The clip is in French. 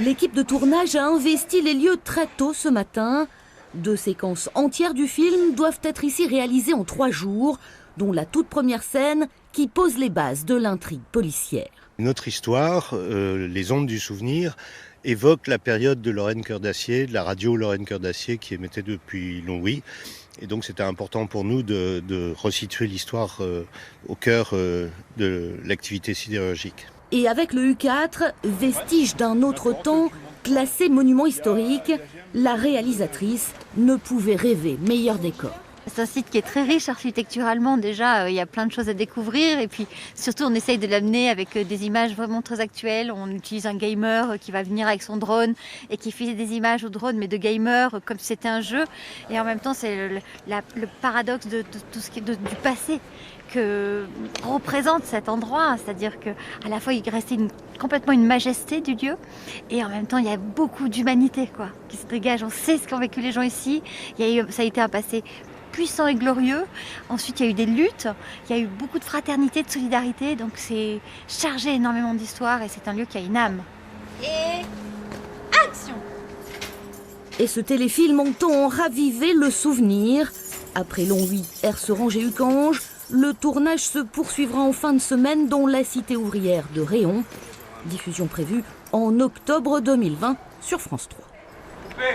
L'équipe de tournage a investi les lieux très tôt ce matin. 2 séquences entières du film doivent être ici réalisées en 3 jours, dont la toute première scène qui pose les bases de l'intrigue policière. Notre histoire, les ondes du souvenir, évoque la période de Lorraine Cœur d'Acier, de la radio Lorraine Cœur d'Acier qui émettait depuis Longwy. Et donc c'était important pour nous de resituer l'histoire au cœur de l'activité sidérurgique. Et avec le U4, vestige d'un autre temps, classé monument historique, la réalisatrice ne pouvait rêver meilleur décor. C'est un site qui est très riche architecturalement, déjà il y a plein de choses à découvrir et puis surtout on essaye de l'amener avec des images vraiment très actuelles. On utilise un gamer qui va venir avec son drone et qui fait des images au drone mais de gamer comme si c'était un jeu, et en même temps c'est le paradoxe de tout ce qui est du passé que représente cet endroit, c'est-à-dire qu'à la fois il restait complètement une majesté du lieu et en même temps il y a beaucoup d'humanité qui se dégage. On sait ce qu'ont vécu les gens ici, ça a été un passé puissant et glorieux. Ensuite, il y a eu des luttes, il y a eu beaucoup de fraternité, de solidarité, donc c'est chargé énormément d'histoire et c'est un lieu qui a une âme. Et action! Et ce téléfilm entend en raviver le souvenir. Après Longwy, Ercerange et Ucange, le tournage se poursuivra en fin de semaine dans la cité ouvrière de Réon. Diffusion prévue en octobre 2020 sur France 3.